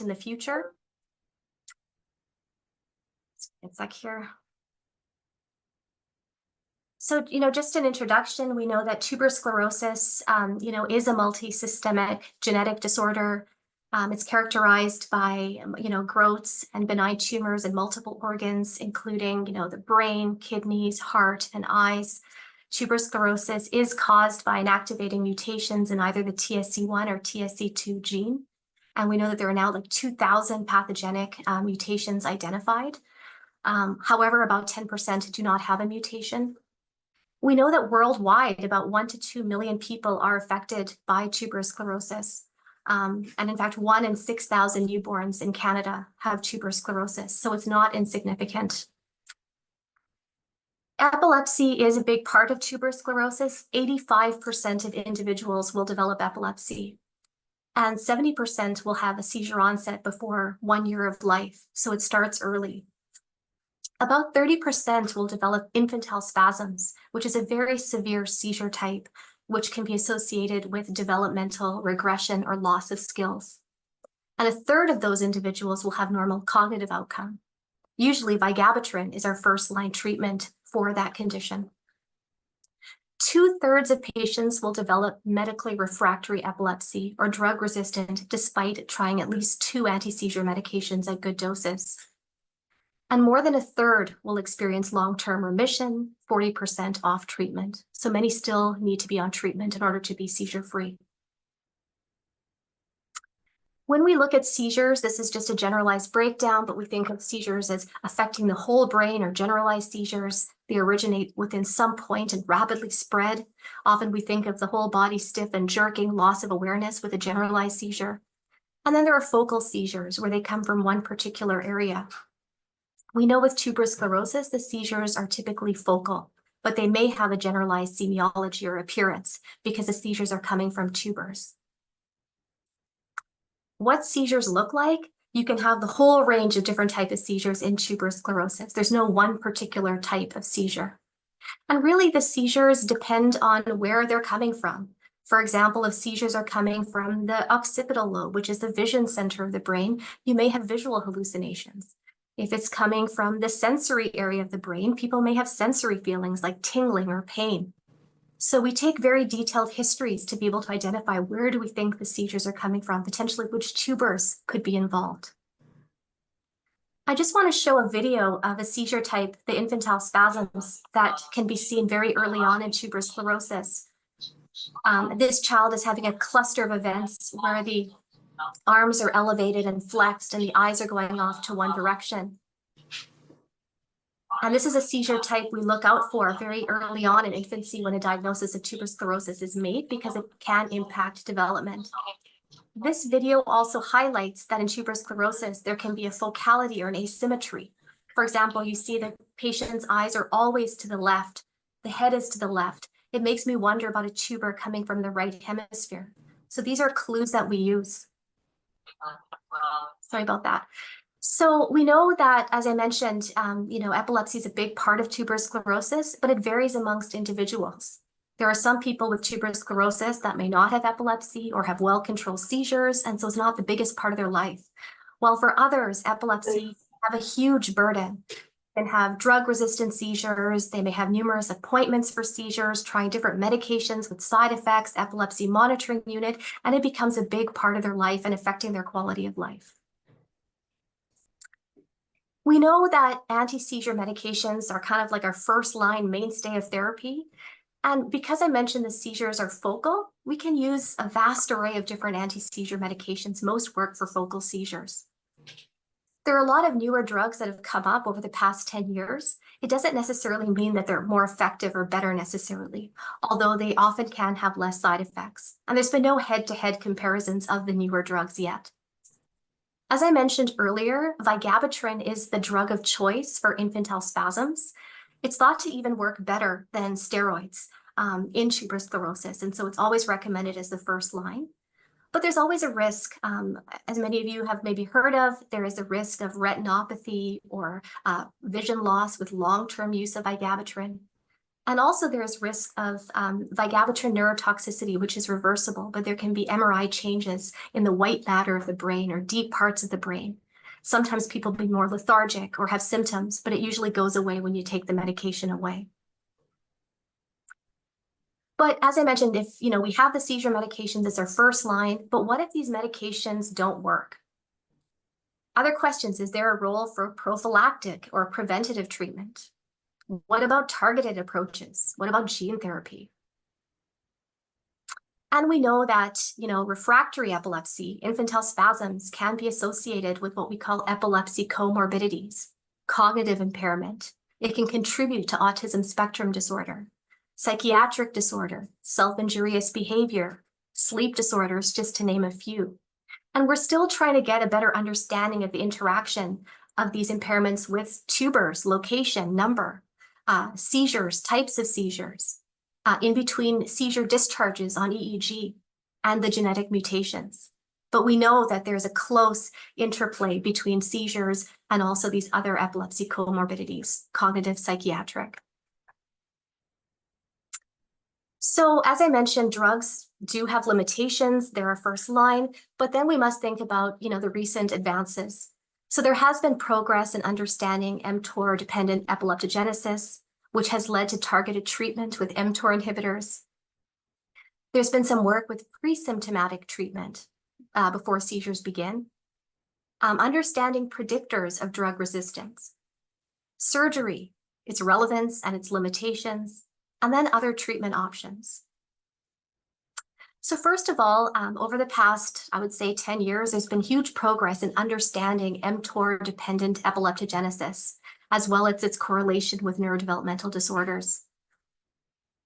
in the future. It's like here. So, just an introduction, we know that tuberous sclerosis, is a multi-systemic genetic disorder. It's characterized by, growths and benign tumors in multiple organs, including, the brain, kidneys, heart, and eyes. Tuberous sclerosis is caused by inactivating mutations in either the TSC1 or TSC2 gene. And we know that there are now like 2,000 pathogenic mutations identified. However, about 10% do not have a mutation. We know that worldwide, about 1 to 2 million people are affected by tuberous sclerosis. And in fact, 1 in 6,000 newborns in Canada have tuberous sclerosis, so it's not insignificant. Epilepsy is a big part of tuberous sclerosis. 85% of individuals will develop epilepsy, and 70% will have a seizure onset before 1 year of life, so it starts early. About 30% will develop infantile spasms, which is a very severe seizure type, which can be associated with developmental regression or loss of skills. And a third of those individuals will have normal cognitive outcome. Usually vigabatrin is our first-line treatment for that condition. 2/3 of patients will develop medically refractory epilepsy or drug-resistant despite trying at least 2 anti-seizure medications at good doses. And more than a third will experience long-term remission, 40% off treatment. So many still need to be on treatment in order to be seizure-free. When we look at seizures, this is just a generalized breakdown, but we think of seizures as affecting the whole brain or generalized seizures. They originate within some point and rapidly spread. Often we think of the whole body stiff and jerking, loss of awareness with a generalized seizure. And then there are focal seizures where they come from one particular area. We know with tuberous sclerosis, the seizures are typically focal, but they may have a generalized semiology or appearance because the seizures are coming from tubers. What seizures look like? You can have the whole range of different types of seizures in tuberous sclerosis. There's no one particular type of seizure. And really the seizures depend on where they're coming from. For example, if seizures are coming from the occipital lobe, which is the vision center of the brain, you may have visual hallucinations. If it's coming from the sensory area of the brain, people may have sensory feelings like tingling or pain. So we take very detailed histories to be able to identify where do we think the seizures are coming from, potentially which tubers could be involved. I just want to show a video of a seizure type, the infantile spasms, that can be seen very early on in tuberous sclerosis. This child is having a cluster of events where the arms are elevated and flexed and the eyes are going off to one direction. And this is a seizure type we look out for very early on in infancy when a diagnosis of tuberous sclerosis is made because it can impact development. This video also highlights that in tuberous sclerosis, there can be a focality or an asymmetry. For example, you see the patient's eyes are always to the left. The head is to the left. It makes me wonder about a tuber coming from the right hemisphere. So these are clues that we use. Sorry about that. So we know that, as I mentioned, epilepsy is a big part of tuberous sclerosis, but it varies amongst individuals. There are some people with tuberous sclerosis that may not have epilepsy or have well-controlled seizures, and so it's not the biggest part of their life. While for others, epilepsy have a huge burden. They can have drug-resistant seizures. They may have numerous appointments for seizures, trying different medications with side effects, epilepsy monitoring unit, and it becomes a big part of their life and affecting their quality of life. We know that anti-seizure medications are kind of like our first-line mainstay of therapy. And because I mentioned the seizures are focal, we can use a vast array of different anti-seizure medications. Most work for focal seizures. There are a lot of newer drugs that have come up over the past 10 years. It doesn't necessarily mean that they're more effective or better necessarily, although they often can have less side effects. And there's been no head-to-head comparisons of the newer drugs yet. As I mentioned earlier, vigabatrin is the drug of choice for infantile spasms. It's thought to even work better than steroids in tuberous sclerosis, and so it's always recommended as the first line. But there's always a risk, as many of you have maybe heard of, there is a risk of retinopathy or vision loss with long-term use of vigabatrin. And also there's risk of vigabatrin neurotoxicity, which is reversible, but there can be MRI changes in the white matter of the brain or deep parts of the brain. Sometimes people be more lethargic or have symptoms, but it usually goes away when you take the medication away. But as I mentioned, if we have the seizure medication, that's our first line, but what if these medications don't work? Other questions, is there a role for prophylactic or preventative treatment? What about targeted approaches? What about gene therapy? And we know that, refractory epilepsy, infantile spasms, can be associated with what we call epilepsy comorbidities, cognitive impairment. It can contribute to autism spectrum disorder, psychiatric disorder, self-injurious behavior, sleep disorders, just to name a few. And we're still trying to get a better understanding of the interaction of these impairments with tubers, location, number, seizures, types of seizures, in between seizure discharges on EEG, and the genetic mutations. But we know that there's a close interplay between seizures and also these other epilepsy comorbidities, cognitive, psychiatric. So as I mentioned, drugs do have limitations. They're our first line, but then we must think about, the recent advances. So there has been progress in understanding mTOR-dependent epileptogenesis, which has led to targeted treatment with mTOR inhibitors. There's been some work with pre-symptomatic treatment before seizures begin. Understanding predictors of drug resistance, surgery, its relevance and its limitations, and then other treatment options. So first of all, over the past, I would say 10 years, there's been huge progress in understanding mTOR-dependent epileptogenesis, as well as its correlation with neurodevelopmental disorders.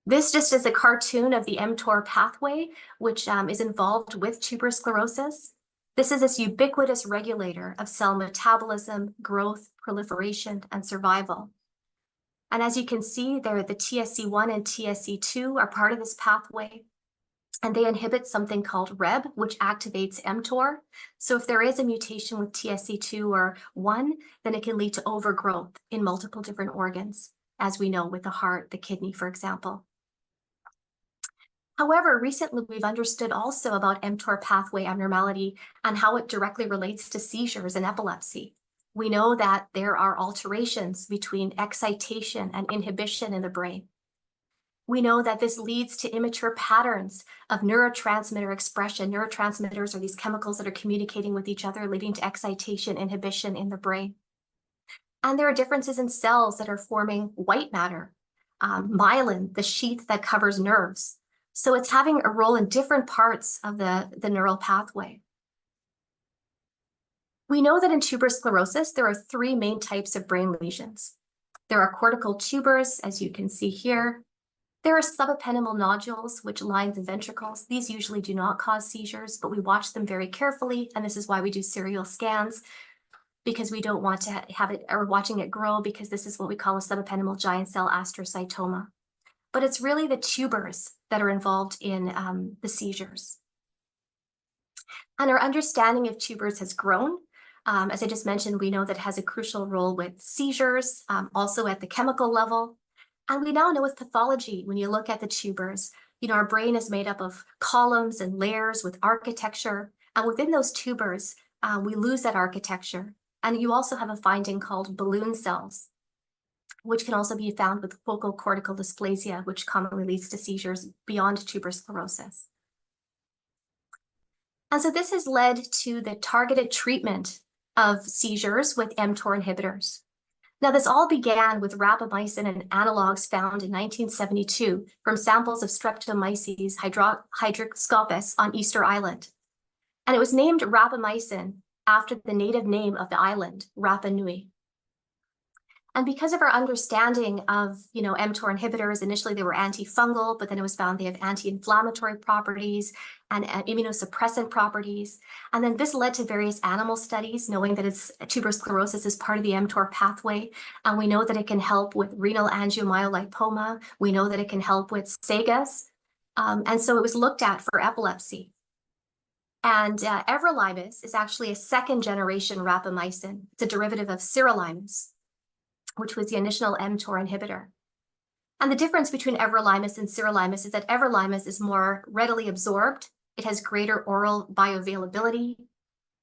This just is a cartoon of the mTOR pathway, which is involved with tuberous sclerosis. This is this ubiquitous regulator of cell metabolism, growth, proliferation, and survival. And as you can see there, the TSC1 and TSC2 are part of this pathway, and they inhibit something called REB, which activates mTOR. So if there is a mutation with TSC2 or 1, then it can lead to overgrowth in multiple different organs, as we know with the heart, the kidney, for example. However, recently we've understood also about mTOR pathway abnormality and how it directly relates to seizures and epilepsy. We know that there are alterations between excitation and inhibition in the brain. We know that this leads to immature patterns of neurotransmitter expression. Neurotransmitters are these chemicals that are communicating with each other, leading to excitation, inhibition in the brain. And there are differences in cells that are forming white matter, myelin, the sheath that covers nerves. So it's having a role in different parts of the neural pathway. We know that in tuberous sclerosis, there are 3 main types of brain lesions. There are cortical tubers, as you can see here. There are subependymal nodules, which line the ventricles. These usually do not cause seizures, but we watch them very carefully, and this is why we do serial scans, because we don't want to have it, or watching it grow, because this is what we call a subependymal giant cell astrocytoma. But it's really the tubers that are involved in the seizures. And our understanding of tubers has grown. As I just mentioned, we know that it has a crucial role with seizures, also at the chemical level. And we now know with pathology, when you look at the tubers, our brain is made up of columns and layers with architecture. And within those tubers, we lose that architecture. And you also have a finding called balloon cells, which can also be found with focal cortical dysplasia, which commonly leads to seizures beyond tuberous sclerosis. And so this has led to the targeted treatment of seizures with mTOR inhibitors. Now, this all began with rapamycin and analogs found in 1972 from samples of Streptomyces hydroscopus on Easter Island. And it was named rapamycin after the native name of the island, Rapa Nui. And because of our understanding of, mTOR inhibitors, initially they were antifungal, but then it was found they have anti-inflammatory properties and immunosuppressant properties. And then this led to various animal studies, knowing that tuberous sclerosis is part of the mTOR pathway. And we know that it can help with renal angiomyolipoma. We know that it can help with SAGAs. And so it was looked at for epilepsy. And everolimus is actually a second generation rapamycin. It's a derivative of sirolimus, which was the initial mTOR inhibitor. And the difference between everolimus and sirolimus is that everolimus is more readily absorbed. It has greater oral bioavailability.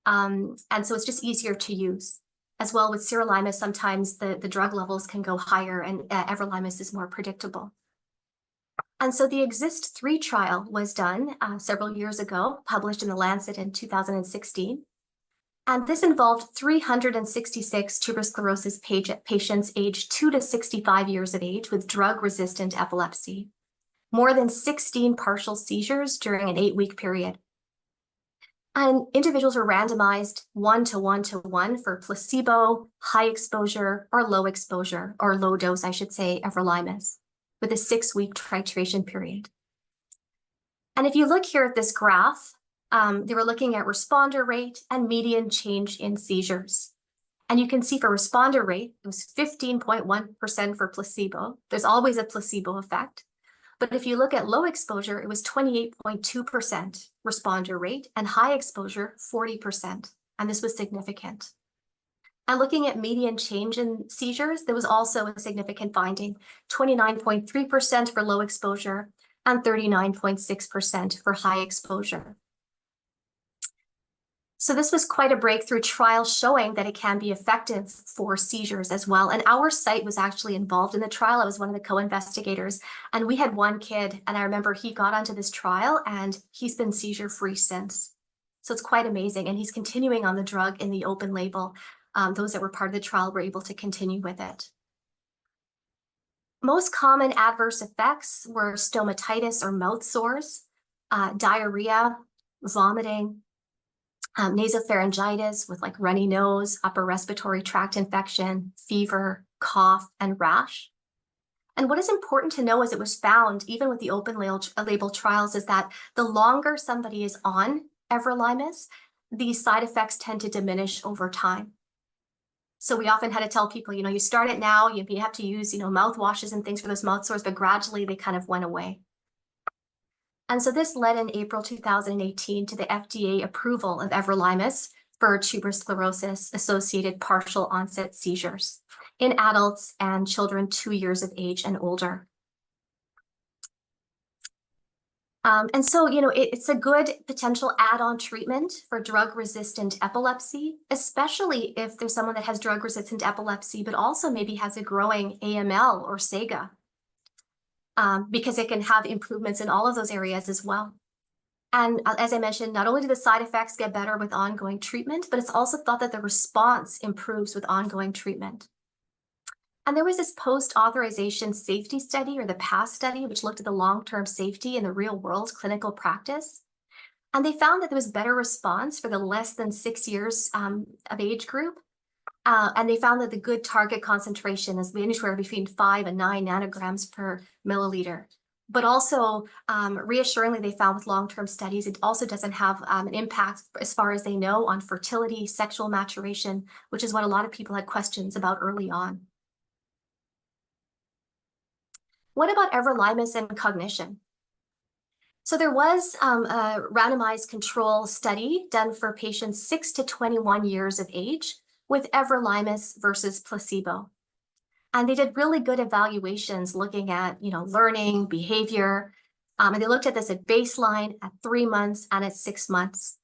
And so it's just easier to use. As well with sirolimus, sometimes the drug levels can go higher, and everolimus is more predictable. And so the EXIST-3 trial was done several years ago, published in The Lancet in 2016. And this involved 366 tuberous sclerosis patients aged 2 to 65 years of age with drug-resistant epilepsy, more than 16 partial seizures during an 8-week period. And individuals were randomized 1:1:1 for placebo, high exposure, or low exposure, or low dose, I should say, everolimus, with a 6-week titration period. And if you look here at this graph, they were looking at responder rate and median change in seizures. And you can see for responder rate, it was 15.1% for placebo. There's always a placebo effect. But if you look at low exposure, it was 28.2% responder rate, and high exposure, 40%. And this was significant. And looking at median change in seizures, there was also a significant finding, 29.3% for low exposure and 39.6% for high exposure. So this was quite a breakthrough trial showing that it can be effective for seizures as well. And our site was actually involved in the trial. I was one of the co-investigators, and we had one kid, and I remember he got onto this trial and he's been seizure-free since. So it's quite amazing. And he's continuing on the drug in the open label. Those that were part of the trial were able to continue with it. Most common adverse effects were stomatitis or mouth sores, diarrhea, vomiting, nasopharyngitis with like runny nose, upper respiratory tract infection, fever, cough, and rash. And what is important to know, as it was found even with the open label trials, is that the longer somebody is on everolimus, these side effects tend to diminish over time. So we often had to tell people, you start it now, you have to use, mouthwashes and things for those mouth sores, but gradually they kind of went away. And so this led in April 2018 to the FDA approval of everolimus for tuberous sclerosis-associated partial onset seizures in adults and children 2 years of age and older. And so, it's a good potential add-on treatment for drug-resistant epilepsy, especially if there's someone that has drug-resistant epilepsy, but also maybe has a growing AML or SAGA. Because it can have improvements in all of those areas as well. And as I mentioned, not only do the side effects get better with ongoing treatment, but it's also thought that the response improves with ongoing treatment. And there was this post-authorization safety study, or the PASS study, which looked at the long-term safety in the real-world clinical practice. And they found that there was better response for the less than 6 years of age group. And they found that the good target concentration is anywhere between 5 and 9 nanograms per milliliter. But also, reassuringly, they found with long-term studies, it also doesn't have an impact, as far as they know, on fertility, sexual maturation, which is what a lot of people had questions about early on. What about everolimus and cognition? So there was a randomized control study done for patients 6 to 21 years of age with everolimus versus placebo. And they did really good evaluations looking at, learning, behavior. And they looked at this at baseline, at 3 months, and at 6 months.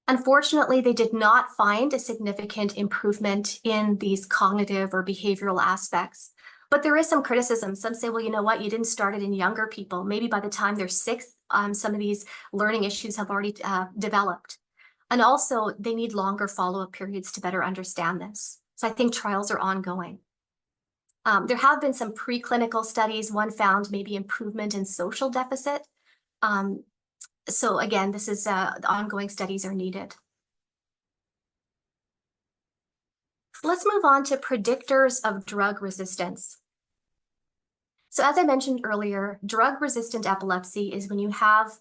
Unfortunately, they did not find a significant improvement in these cognitive or behavioral aspects. But there is some criticism. Some say, well, you know what, you didn't start it in younger people. Maybe by the time they're 6, some of these learning issues have already developed. And also, they need longer follow-up periods to better understand this. So I think trials are ongoing. There have been some preclinical studies. One found maybe improvement in social deficit. So again, this is ongoing studies are needed. Let's move on to predictors of drug resistance. So as I mentioned earlier, drug-resistant epilepsy is when you have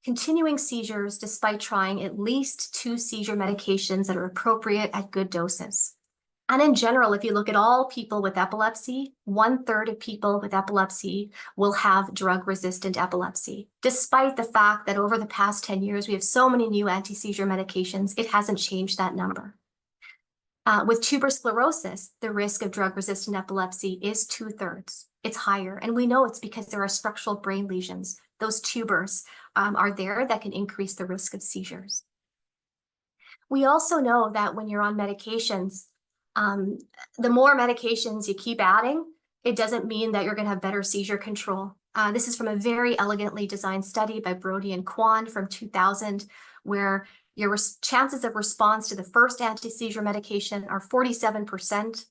continuing seizures despite trying at least 2 seizure medications that are appropriate at good doses. And in general, if you look at all people with epilepsy, 1/3 of people with epilepsy will have drug-resistant epilepsy. Despite the fact that over the past 10 years, we have so many new anti-seizure medications, it hasn't changed that number. With tuberous sclerosis, the risk of drug-resistant epilepsy is 2/3. it's higher. And we know it's because there are structural brain lesions. Those tumors are there that can increase the risk of seizures. We also know that when you're on medications, the more medications you keep adding, it doesn't mean that you're going to have better seizure control. This is from a very elegantly designed study by Brody and Kwan from 2000, where your chances of response to the first anti-seizure medication are 47%.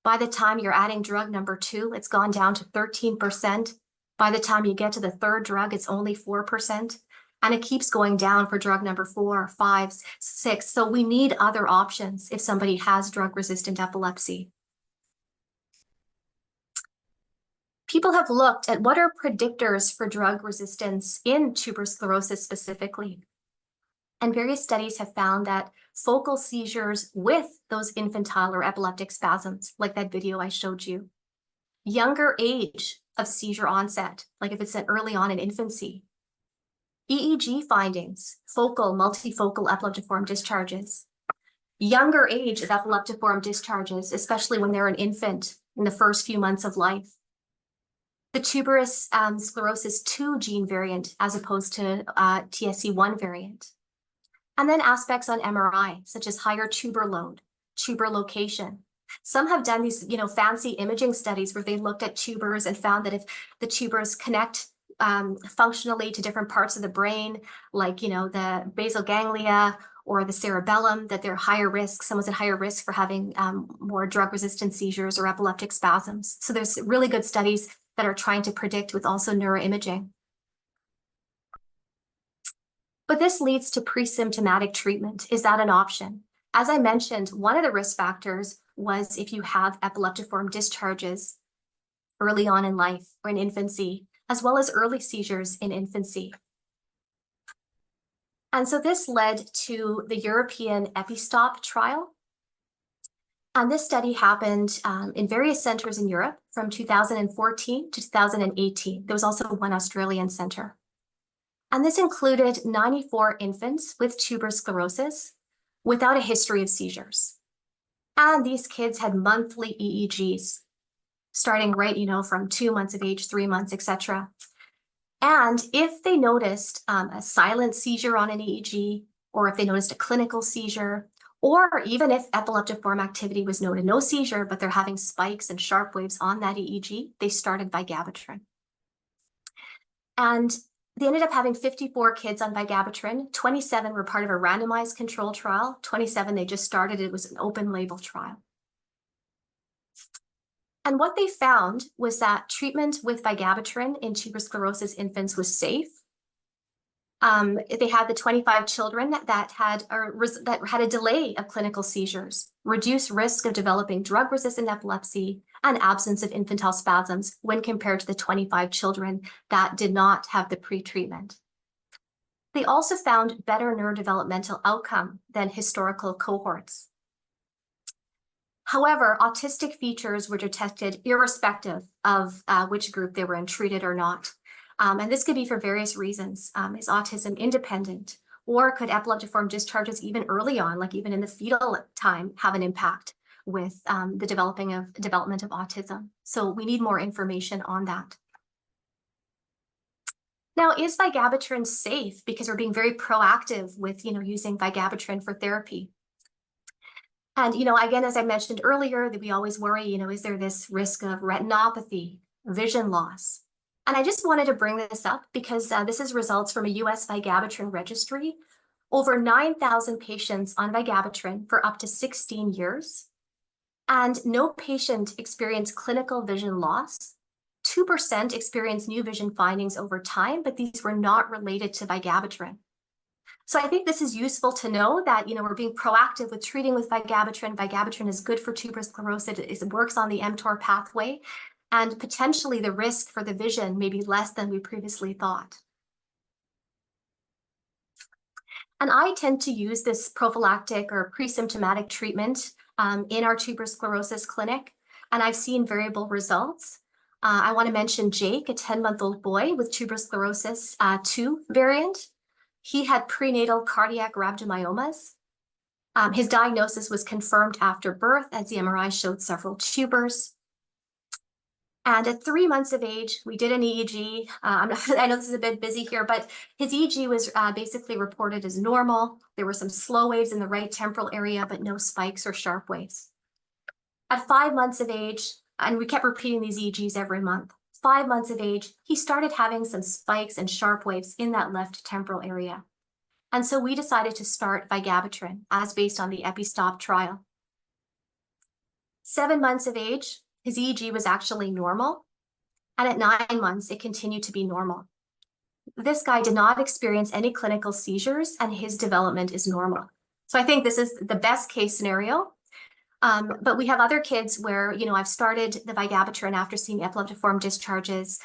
By the time you're adding drug number 2, it's gone down to 13%. By the time you get to the third drug, it's only 4%. And it keeps going down for drug number 4, 5, 6. So we need other options if somebody has drug-resistant epilepsy. People have looked at what are predictors for drug resistance in tuberous sclerosis specifically. And various studies have found that focal seizures with those infantile or epileptic spasms, like that video I showed you, younger age of seizure onset, like if it's early on in infancy, EEG findings, focal, multifocal epileptiform discharges, younger age of epileptiform discharges, especially when they're an infant in the first few months of life, the tuberous sclerosis 2 gene variant as opposed to TSC1 variant, and then aspects on MRI, such as higher tuber load, tuber location. Some have done these, fancy imaging studies where they looked at tubers and found that if the tubers connect functionally to different parts of the brain, like, the basal ganglia or the cerebellum, that they're higher risk, someone's at higher risk for having more drug-resistant seizures or epileptic spasms. So there's really good studies that are trying to predict with also neuroimaging. But this leads to pre-symptomatic treatment. Is that an option? As I mentioned, one of the risk factors was if you have epileptiform discharges early on in life or in infancy, as well as early seizures in infancy. And so this led to the European EpiStop trial. And this study happened in various centers in Europe from 2014 to 2018. There was also one Australian center. And this included 94 infants with tuberous sclerosis without a history of seizures. And these kids had monthly EEGs, starting right, from 2 months of age, 3 months, etc. And if they noticed a silent seizure on an EEG, or if they noticed a clinical seizure, or even if epileptiform activity was noted, no seizure, but they're having spikes and sharp waves on that EEG, they started vigabatrin. And they ended up having 54 kids on vigabatrin. 27 were part of a randomized control trial. 27, they just started. It was an open label trial. And what they found was that treatment with vigabatrin in tuberous sclerosis infants was safe. They had the 25 children that had a delay of clinical seizures, reduced risk of developing drug-resistant epilepsy, and absence of infantile spasms when compared to the 25 children that did not have the pre-treatment. They also found better neurodevelopmental outcome than historical cohorts. However, autistic features were detected irrespective of which group they were in, treated or not. And this could be for various reasons. Is autism independent? Or could epileptiform discharges even early on, like even in the fetal time, have an impact with the development of autism? So we need more information on that. Now, is vigabatrin safe? Because we're being very proactive with, using vigabatrin for therapy. And, again, as I mentioned earlier, that we always worry, is there this risk of retinopathy, vision loss? And I just wanted to bring this up because this is results from a US vigabatrin registry. Over 9,000 patients on vigabatrin for up to 16 years. And no patient experienced clinical vision loss. 2% experienced new vision findings over time, but these were not related to vigabatrin. So I think this is useful to know that, we're being proactive with treating with vigabatrin. Vigabatrin is good for tuberous sclerosis. It works on the mTOR pathway, and potentially the risk for the vision may be less than we previously thought. And I tend to use this prophylactic or pre-symptomatic treatment in our tuberous sclerosis clinic, and I've seen variable results. I want to mention Jake, a 10-month-old boy with tuberous sclerosis 2 variant. He had prenatal cardiac rhabdomyomas. His diagnosis was confirmed after birth as the MRI showed several tubers. And at 3 months of age, we did an EEG. I know this is a bit busy here, but his EEG was basically reported as normal. There were some slow waves in the right temporal area, but no spikes or sharp waves. At 5 months of age, and we kept repeating these EEGs every month, 5 months of age, he started having some spikes and sharp waves in that left temporal area. And so we decided to start vigabatrin as based on the EpiStop trial. 7 months of age, his EEG was actually normal. And at 9 months, it continued to be normal. This guy did not experience any clinical seizures and his development is normal. So I think this is the best case scenario. But we have other kids where, I've started the vigabatrin after seeing epileptiform discharges.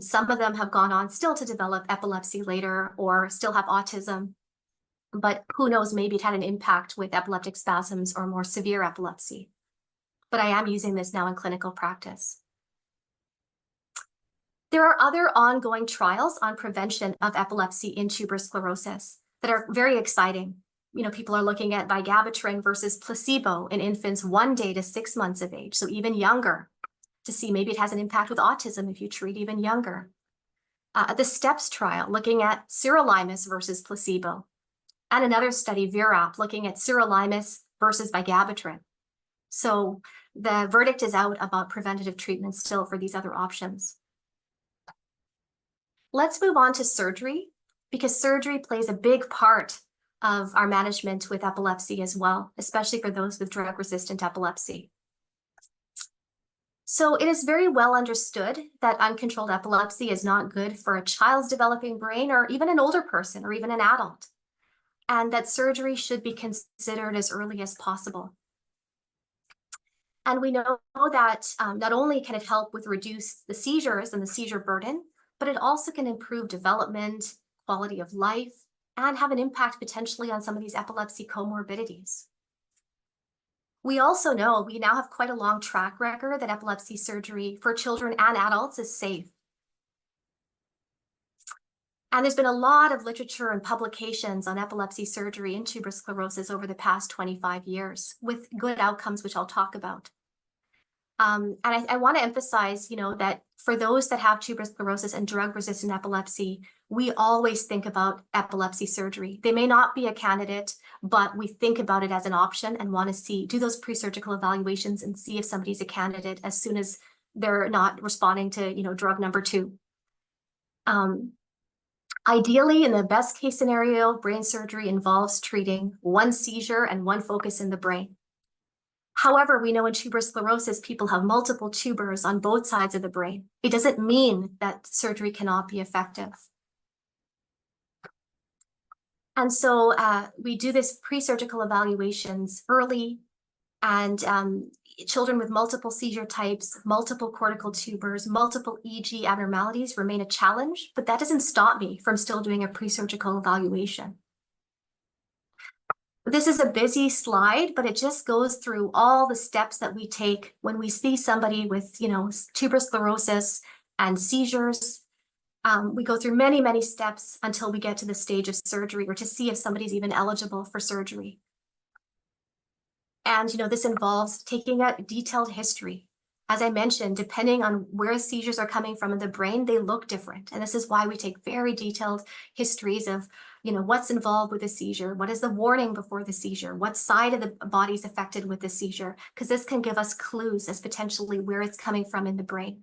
Some of them have gone on still to develop epilepsy later or still have autism. But who knows, maybe it had an impact with epileptic spasms or more severe epilepsy. But I am using this now in clinical practice. There are other ongoing trials on prevention of epilepsy in tuberous sclerosis that are very exciting. People are looking at vigabatrin versus placebo in infants 1 day to 6 months of age, so even younger, to see maybe it has an impact with autism if you treat even younger. The STEPS trial, looking at sirolimus versus placebo, and another study, VIRAP, looking at sirolimus versus vigabatrin. So the verdict is out about preventative treatment still for these other options. Let's move on to surgery, because surgery plays a big part of our management with epilepsy as well, especially for those with drug-resistant epilepsy. So it is very well understood that uncontrolled epilepsy is not good for a child's developing brain or even an older person or even an adult, and that surgery should be considered as early as possible. And we know that not only can it help with reduce the seizures and the seizure burden, but it also can improve development, quality of life, and have an impact potentially on some of these epilepsy comorbidities. We also know we now have quite a long track record that epilepsy surgery for children and adults is safe. And there's been a lot of literature and publications on epilepsy surgery in tuberous sclerosis over the past 25 years with good outcomes, which I'll talk about. And I want to emphasize, that for those that have tuberous sclerosis and drug-resistant epilepsy, we always think about epilepsy surgery. They may not be a candidate, but we think about it as an option and want to do those pre-surgical evaluations and see if somebody's a candidate as soon as they're not responding to, drug number 2. Ideally, in the best case scenario, brain surgery involves treating 1 seizure and 1 focus in the brain. However, we know in tuberous sclerosis, people have multiple tubers on both sides of the brain. It doesn't mean that surgery cannot be effective. And so we do this pre-surgical evaluations early, and children with multiple seizure types, multiple cortical tubers, multiple EEG abnormalities remain a challenge, but that doesn't stop me from still doing a pre-surgical evaluation. This is a busy slide, but it just goes through all the steps that we take when we see somebody with, tuberous sclerosis and seizures. We go through many, many steps until we get to the stage of surgery or to see if somebody's even eligible for surgery. And, this involves taking a detailed history. As I mentioned, depending on where seizures are coming from in the brain, they look different. And this is why we take very detailed histories of, what's involved with the seizure, what is the warning before the seizure, what side of the body is affected with the seizure, because this can give us clues as potentially where it's coming from in the brain.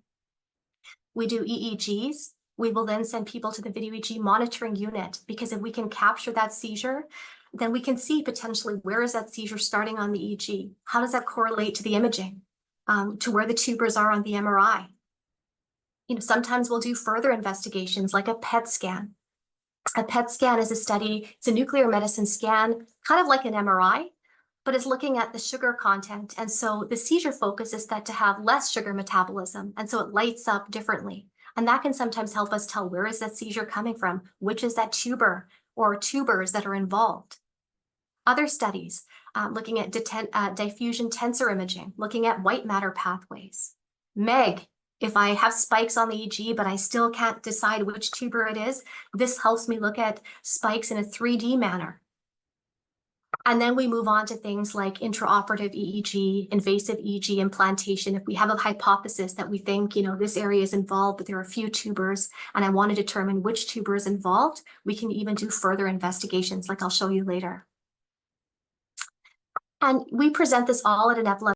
We do EEGs. We will then send people to the video EEG monitoring unit, because if we can capture that seizure, then we can see potentially where is that seizure starting on the EEG? How does that correlate to the imaging, to where the tubers are on the MRI? Sometimes we'll do further investigations like a PET scan. A PET scan is a study, it's a nuclear medicine scan, kind of like an MRI, but it's looking at the sugar content. And so the seizure focus is that to have less sugar metabolism, and so it lights up differently. And that can sometimes help us tell where is that seizure coming from, which is that tuber or tubers that are involved. Other studies looking at diffusion tensor imaging, looking at white matter pathways. MEG, if I have spikes on the EEG, but I still can't decide which tuber it is, this helps me look at spikes in a 3D manner. And then we move on to things like intraoperative EEG, invasive EEG implantation. If we have a hypothesis that we think, this area is involved, but there are a few tubers, and I want to determine which tuber is involved, we can even do further investigations, like I'll show you later. And we present this all at an epilepsy